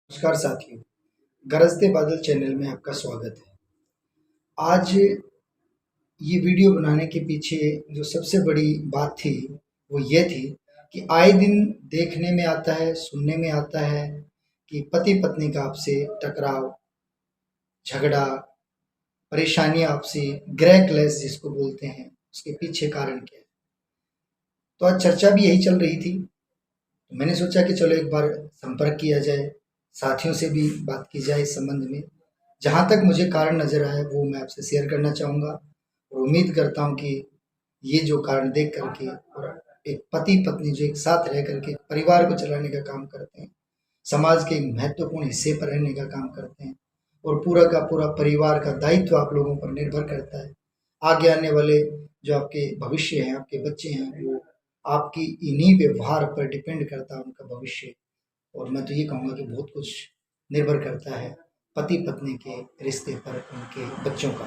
नमस्कार साथियों, गरजते बादल चैनल में आपका स्वागत है। आज ये वीडियो बनाने के पीछे जो सबसे बड़ी बात थी, वो ये थी कि आए दिन देखने में आता है, सुनने में आता है कि पति-पत्नी का आपसे टकराव, झगड़ा, परेशानियाँ आपसी, गृह क्लेश जिसको बोलते हैं, उसके पीछे कारण क्या है? तो आज चर्चा भी यही चल रही थी। तो मैंने सोचा कि चलो एक बार संपर्क किया जाए, साथियों से भी बात की जाए इस संबंध में। जहाँ तक मुझे कारण नज़र आया वो मैं आपसे शेयर करना चाहूँगा और उम्मीद करता हूँ कि ये जो कारण देख कर के और एक पति-पत्नी जो एक साथ रह कर के परिवार को चलाने का काम करते हैं, समाज के एक महत्वपूर्ण हिस्से पर रहने का काम करते हैं और पूरा का पूरा परिवार का दायित्व आप लोगों पर निर्भर करता है। आगे आने वाले जो आपके भविष्य हैं, आपके बच्चे हैं, वो आपकी इन्हीं व्यवहार पर डिपेंड करता है उनका भविष्य। और मैं तो ये कहूँगा कि बहुत कुछ निर्भर करता है पति-पत्नी के रिश्ते पर, उनके बच्चों का।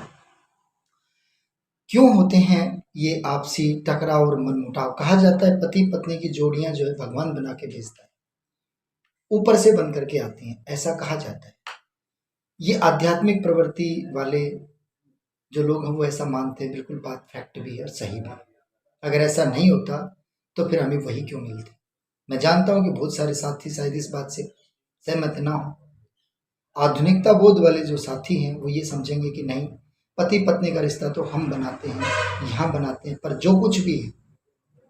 क्यों होते हैं ये आपसी टकराव और मनमुटाव? कहा जाता है पति-पत्नी की जोड़ियाँ जो है भगवान बना के भेजता है, ऊपर से बन करके आती हैं, ऐसा कहा जाता है। ये आध्यात्मिक प्रवृत्ति वाले जो लोग हैं वो ऐसा मानते हैं, बिल्कुल बात फैक्ट भी है और सही भी है। अगर ऐसा नहीं होता तो फिर हमें वही क्यों मिलती? मैं जानता हूँ कि बहुत सारे साथी शायद इस बात से सहमत ना हो। आधुनिकता बोध वाले जो साथी हैं वो ये समझेंगे कि नहीं, पति पत्नी का रिश्ता तो हम बनाते हैं, यहाँ बनाते हैं, पर जो कुछ भी है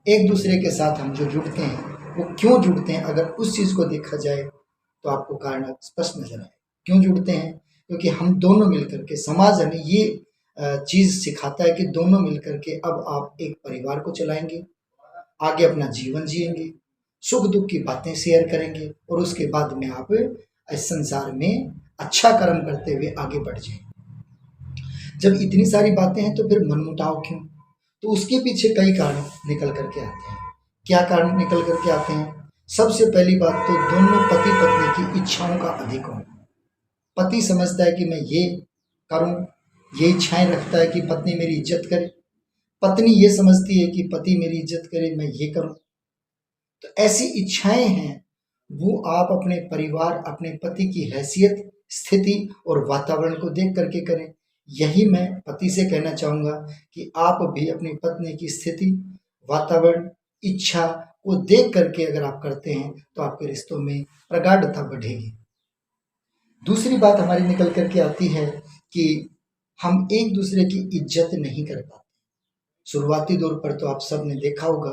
एक दूसरे के साथ हम जो जुड़ते हैं वो क्यों जुड़ते हैं, अगर उस चीज़ को देखा जाए तो आपको कारण स्पष्ट नजर आए। क्यों जुड़ते हैं? क्योंकि हम दोनों मिलकर के, समाज हमें ये चीज़ सिखाता है कि दोनों मिलकर के अब आप एक परिवार को चलाएंगे, आगे अपना जीवन जिएंगे, सुख दुख की बातें शेयर करेंगे और उसके बाद में आप इस संसार में अच्छा कर्म करते हुए आगे बढ़ जाएं। जब इतनी सारी बातें हैं तो फिर मनमुटाव क्यों? तो उसके पीछे कई कारण निकल करके आते हैं। क्या कारण निकल करके आते हैं? सबसे पहली बात तो दोनों पति पत्नी की इच्छाओं का अधिक होना। पति समझता है कि मैं ये करूं, ये इच्छाएं रखता है कि पत्नी मेरी इज्जत करे, पत्नी ये समझती है कि पति मेरी इज्जत करे, मैं ये करूं। तो ऐसी इच्छाएं हैं वो आप अपने परिवार, अपने पति की हैसियत, स्थिति और वातावरण को देख करके करें। यही मैं पति से कहना चाहूँगा कि आप भी अपनी पत्नी की स्थिति, वातावरण, इच्छा को देख करके अगर आप करते हैं तो आपके रिश्तों में प्रगाढ़ता बढ़ेगी। दूसरी बात हमारी निकल करके आती है कि हम एक दूसरे की इज्जत नहीं कर पाते। शुरुआती दौर पर तो आप सब ने देखा होगा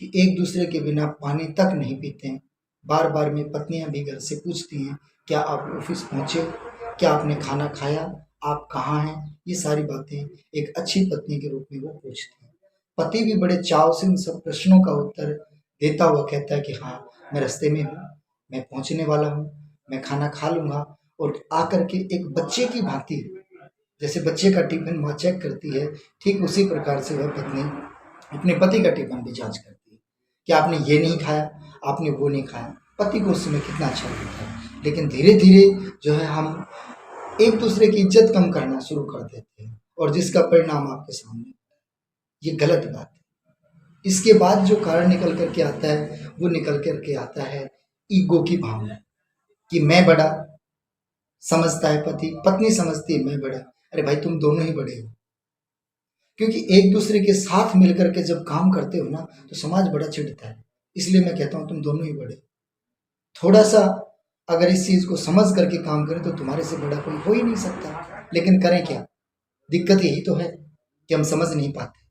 कि एक दूसरे के बिना पानी तक नहीं पीते हैं। बार बार में पत्नियां भी घर से पूछती हैं, क्या आप ऑफिस पहुंचे, क्या आपने खाना खाया, आप कहाँ हैं? ये सारी बातें एक अच्छी पत्नी के रूप में वो पूछती हैं। पति भी बड़े चाव से उन सब प्रश्नों का उत्तर देता हुआ कहता है कि हाँ, मैं रास्ते में हूँ, मैं पहुंचने वाला हूँ, मैं खाना खा लूंगा। और आकर के एक बच्चे की भांति, जैसे बच्चे का टिफिन माँ चेक करती है, ठीक उसी प्रकार से वह पत्नी अपने पति का टिफिन भी जांच करती है कि आपने ये नहीं खाया, आपने वो नहीं खाया। पति को उस समय कितना अच्छा लगता है। लेकिन धीरे धीरे जो है हम एक दूसरे की इज्जत कम करना शुरू कर देते हैं और जिसका परिणाम आपके सामने, ये गलत बात है। इसके बाद जो कारण निकल करके आता है वो निकल करके आता है ईगो की भावना, कि मैं बड़ा समझता है पति, पत्नी समझती है मैं बड़ा। अरे भाई, तुम दोनों ही बड़े हो। क्योंकि एक दूसरे के साथ मिलकर के जब काम करते हो ना तो समाज बड़ा चिढ़ता है। इसलिए मैं कहता हूँ तुम दोनों ही बड़े। थोड़ा सा अगर इस चीज को समझ करके काम करें तो तुम्हारे से बड़ा कोई हो ही नहीं सकता। लेकिन करें क्या? दिक्कत यही तो है कि हम समझ नहीं पाते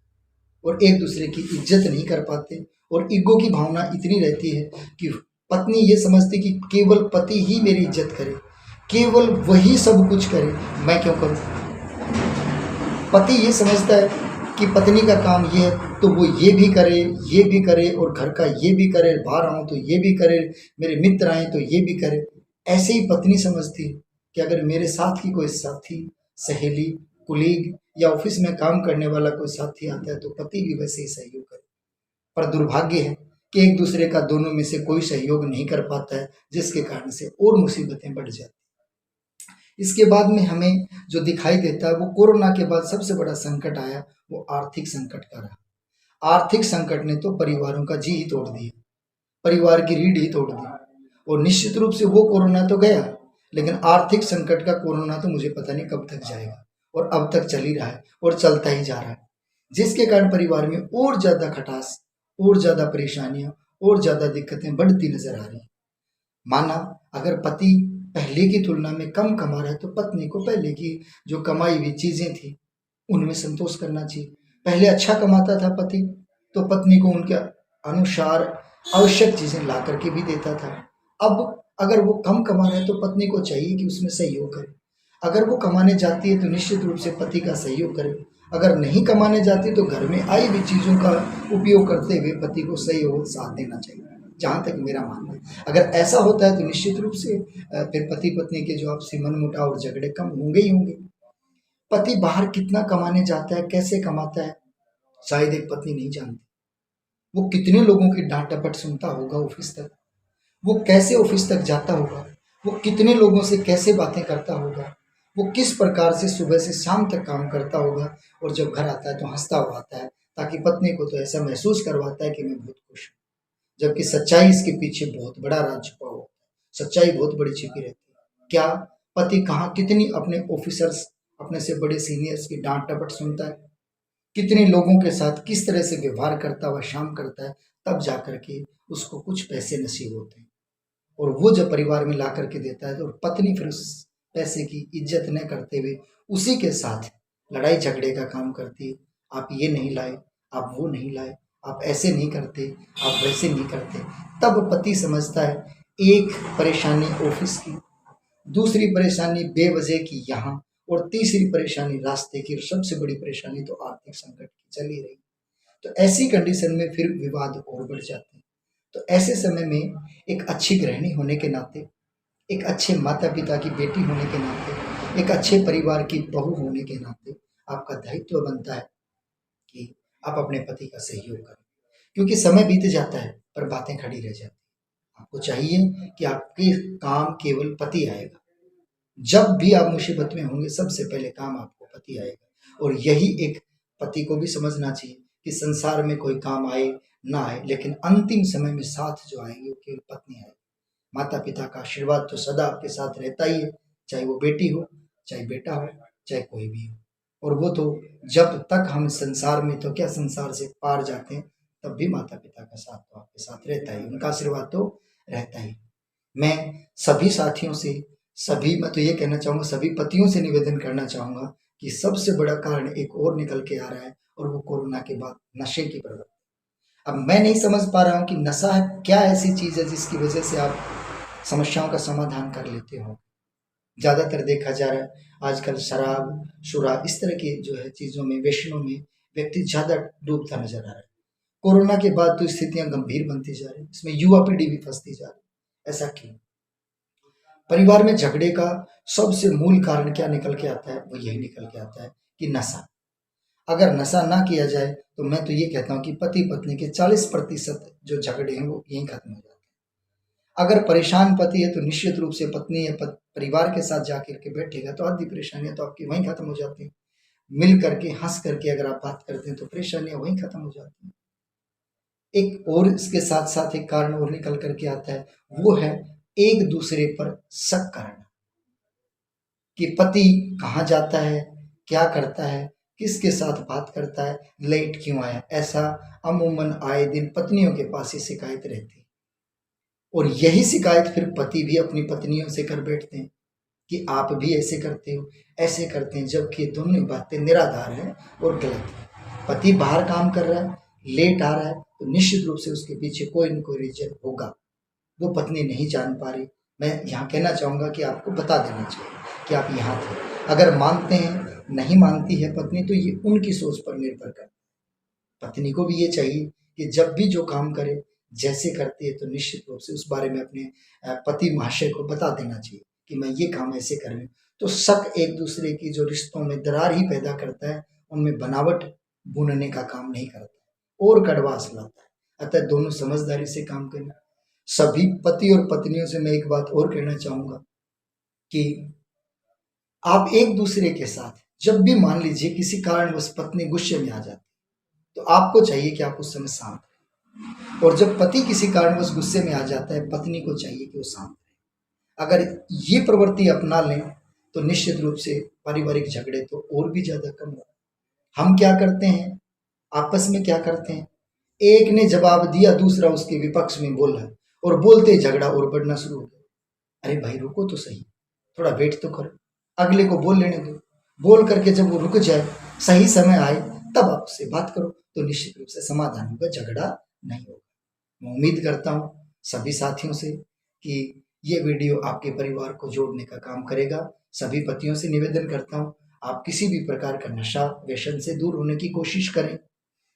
और एक दूसरे की इज्जत नहीं कर पाते। और ईगो की भावना इतनी रहती है कि पत्नी ये समझती कि केवल पति ही मेरी इज्जत करे, केवल वही सब कुछ करे, मैं क्यों करूं? पति ये समझता है कि पत्नी का काम ये है तो वो ये भी करे, ये भी करे और घर का ये भी करे, बाहर आऊँ तो ये भी करे, मेरे मित्र आए तो ये भी करे। ऐसे ही पत्नी समझती है कि अगर मेरे साथ की कोई साथी, सहेली, कुलीग या ऑफिस में काम करने वाला कोई साथी आता है तो पति भी वैसे ही सहयोग करे। पर दुर्भाग्य है कि एक दूसरे का दोनों में से कोई सहयोग नहीं कर पाता है, जिसके कारण से और मुसीबतें बढ़ जाती। इसके बाद में हमें जो दिखाई देता है वो कोरोना के बाद सबसे बड़ा संकट आया, वो आर्थिक संकट का रहा। आर्थिक संकट ने तो परिवारों का जी ही तोड़ दिया, परिवार की रीढ़ ही तोड़ दी। और निश्चित रूप से वो कोरोना तो गया, लेकिन आर्थिक संकट का कोरोना तो मुझे पता नहीं कब तक जाएगा, और अब तक चल ही रहा है और चलता ही जा रहा है, जिसके कारण परिवार में और ज्यादा खटास, और ज्यादा परेशानियां, और ज्यादा दिक्कतें बढ़ती नजर आ रही हैं। माना अगर पति पहले की तुलना में कम कमा रहा है तो पत्नी को पहले की जो कमाई हुई चीजें थी उनमें संतोष करना चाहिए। पहले अच्छा कमाता था पति, तो पत्नी को उनके अनुसार आवश्यक चीजें ला करके भी देता था। अब अगर वो कम कमा रहा है तो पत्नी को चाहिए कि उसमें सहयोग करे। अगर वो कमाने जाती है तो निश्चित रूप से पति का सहयोग करे। अगर नहीं कमाने जाती तो घर में आई हुई चीजों का उपयोग करते हुए पति को सहयोग साथ देना चाहिए, जहाँ तक मेरा मानना है। अगर ऐसा होता है तो निश्चित रूप से फिर पति पत्नी के जो आपसी मनमुटाव और झगड़े कम होंगे ही होंगे। पति बाहर कितना कमाने जाता है, कैसे कमाता है, शायद एक पत्नी नहीं जानती। वो कितने लोगों की डांट डपट सुनता होगा ऑफिस तक, वो कैसे ऑफिस तक जाता होगा, वो कितने लोगों से कैसे बातें करता होगा, वो किस प्रकार से सुबह से शाम तक काम करता होगा, और जब घर आता है तो हंसता हुआ आता है, ताकि पत्नी को तो ऐसा महसूस करवाता है कि मैं बहुत खुश हूँ। जबकि सच्चाई इसके पीछे बहुत बड़ा राज छुपा हुआ है, सच्चाई बहुत बड़ी छिपी रहती है। क्या पति कहाँ कितनी अपने ऑफिसर्स, अपने से बड़े सीनियर्स की डांट डपट सुनता है, कितने लोगों के साथ किस तरह से व्यवहार करता हुआ शाम करता है, तब जाकर के उसको कुछ पैसे नसीब होते हैं, और वो जब परिवार में ला करके देता है तो पत्नी फिर उस पैसे की इज्जत न करते हुए उसी के साथ लड़ाई झगड़े का काम करती है। आप ये नहीं लाए, आप वो नहीं लाए, आप ऐसे नहीं करते, आप वैसे नहीं करते। तब पति समझता है एक परेशानी ऑफिस की, दूसरी परेशानी बेवजह की यहाँ, और तीसरी परेशानी रास्ते की, और सबसे बड़ी परेशानी तो आर्थिक संकट की चल ही रही। तो ऐसी कंडीशन में फिर विवाद और बढ़ जाते हैं। तो ऐसे समय में एक अच्छी गृहिणी होने के नाते, एक अच्छे माता पिता की बेटी होने के नाते, एक अच्छे परिवार की बहू होने के नाते आपका दायित्व बनता है कि आप अपने पति का सहयोग करें, क्योंकि समय बीत जाता है पर बातें खड़ी रह जाती हैं। आपको चाहिए कि आपके काम केवल पति आएगा। जब भी आप मुसीबत में होंगे सबसे पहले काम आपको पति आएगा, और यही एक पति को भी समझना चाहिए कि संसार में कोई काम आए ना आए, लेकिन अंतिम समय में साथ जो आएगी वो केवल पत्नी आएगी। माता पिता का आशीर्वाद तो सदा आपके साथ रहता ही है, चाहे वो बेटी हो, चाहे बेटा हो, चाहे कोई भी हो। और वो तो जब तक हम संसार में, तो क्या संसार से पार जाते हैं, तब भी माता पिता का साथ तो आपके साथ रहता ही, उनका आशीर्वाद तो रहता ही। मैं सभी साथियों से, सभी, मैं तो ये कहना चाहूँगा, सभी पतियों से निवेदन करना चाहूँगा कि सबसे बड़ा कारण एक और निकल के आ रहा है, और वो कोरोना के बाद नशे की प्रवृत्ति। अब मैं नहीं समझ पा रहा हूँ कि नशा क्या ऐसी चीज़ है जिसकी वजह से आप समस्याओं का समाधान कर लेते हो। ज़्यादातर देखा जा रहा है आजकल शराब, शुरा, इस तरह की जो है चीज़ों में, व्यसनों में व्यक्ति ज़्यादा डूबता नजर आ रहा है। कोरोना के बाद तो स्थितियां गंभीर बनती जा रही, इसमें युवा पीढ़ी भी फंसती जा रही। ऐसा क्यों? परिवार में झगड़े का सबसे मूल कारण क्या निकल के आता है? वो यही निकल के आता है कि नशा। अगर नशा ना किया जाए तो मैं तो ये कहता हूँ कि पति पत्नी के 40% जो झगड़े हैं वो यहीं खत्म हो जाते हैं। अगर परेशान पति है तो निश्चित रूप से पत्नी या परिवार के साथ जाकर के बैठेगा तो आधी परेशानियां तो आपकी वहीं खत्म हो जाती हैं। मिल करके, हंस करके अगर आप बात करते हैं तो परेशानियां वहीं खत्म हो जाती हैं। एक और इसके साथ साथ एक कारण और निकल करके आता है, वो है एक दूसरे पर शक करना, कि पति कहाँ जाता है, क्या करता है, किसके साथ बात करता है, लेट क्यों आया। ऐसा अमूमन आए दिन पत्नियों के पास ही शिकायत रहती है, और यही शिकायत फिर पति भी अपनी पत्नियों से कर बैठते हैं कि आप भी ऐसे करते हो, ऐसे करते हैं, जबकि दोनों बातें निराधार हैं और गलत है। पति बाहर काम कर रहा है, लेट आ रहा है, तो निश्चित रूप से उसके पीछे कोई न कोई रीजन होगा, वो पत्नी नहीं जान पा रही। मैं यहाँ कहना चाहूँगा कि आपको बता देना चाहिए कि आप यहाँ थे। अगर मानते हैं, नहीं मानती है पत्नी, तो ये उनकी सोच पर निर्भर करता है। पत्नी को भी ये चाहिए कि जब भी जो काम करे, जैसे करती है, तो निश्चित रूप से उस बारे में अपने पति महाशय को बता देना चाहिए कि मैं ये काम ऐसे कर रही हूँ। तो शक एक दूसरे की जो रिश्तों में दरार ही पैदा करता है, उनमें बनावट बुनने का काम नहीं करता और कड़वास लाता है। अतः दोनों समझदारी से काम करें। सभी पति और पत्नियों से मैं एक बात और कहना चाहूंगा कि आप एक दूसरे के साथ, जब भी मान लीजिए किसी कारणवश पत्नी गुस्से में आ जाती, तो आपको चाहिए कि आप उस समय शांत रहें। और जब पति किसी कारणवश गुस्से में आ जाता है, पत्नी को चाहिए कि वो शांत रहे। अगर ये प्रवृत्ति अपना लें तो निश्चित रूप से पारिवारिक झगड़े तो और भी ज्यादा कम हो। हम क्या करते हैं, आपस में क्या करते हैं, एक ने जवाब दिया, दूसरा उसके विपक्ष में बोला और बोलते ही झगड़ा और बढ़ना शुरू हो गया। अरे भाई रुको तो सही, थोड़ा वेट तो करो, अगले को बोल लेने दो। बोल करके जब वो रुक जाए, सही समय आए, तब आप उससे बात करो, तो निश्चित रूप से समाधान होगा, झगड़ा नहीं होगा। मैं उम्मीद करता हूँ सभी साथियों से कि ये वीडियो आपके परिवार को जोड़ने का काम करेगा। सभी पतियों से निवेदन करता हूँ, आप किसी भी प्रकार का नशा व्यसन से दूर होने की कोशिश करें।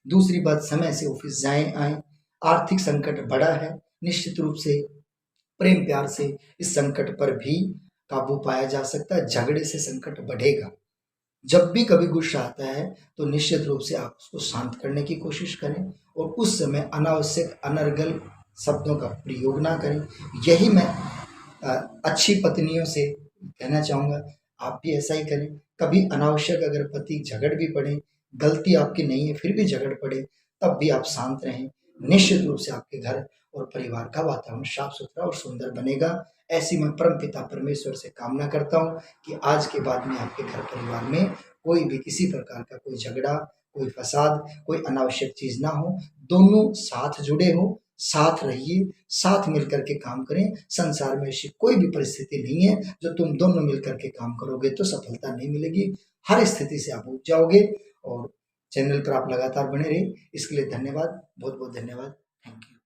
दूसरी बात, समय से ऑफिस जाएं आए। आर्थिक संकट बड़ा है, निश्चित रूप से प्रेम प्यार से इस संकट पर भी काबू पाया जा सकता है। झगड़े से संकट बढ़ेगा। जब भी कभी गुस्सा आता है तो निश्चित रूप से आप उसको शांत करने की कोशिश करें और उस समय अनावश्यक अनर्गल शब्दों का प्रयोग ना करें। यही मैं अच्छी पत्नियों से कहना चाहूँगा, आप भी ऐसा ही करें। कभी अनावश्यक अगर पति झगड़ भी पड़े, गलती आपकी नहीं है फिर भी झगड़ पड़े, तब भी आप शांत रहें। निश्चित रूप से आपके घर और परिवार का वातावरण साफ सुथरा और सुंदर बनेगा। ऐसी मैं परम पिता परमेश्वर से कामना करता हूँ कि आज के बाद में आपके घर परिवार में कोई भी किसी प्रकार का कोई झगड़ा, कोई फसाद, कोई अनावश्यक चीज ना हो। दोनों साथ जुड़े हो, साथ रहिए, साथ मिलकर के काम करें। संसार में ऐसी कोई भी परिस्थिति नहीं है जो तुम दोनों मिलकर के काम करोगे तो सफलता नहीं मिलेगी। हर स्थिति से आप उठ जाओगे। और चैनल पर आप लगातार बने रहिए, इसके लिए धन्यवाद, बहुत बहुत धन्यवाद। Thank you.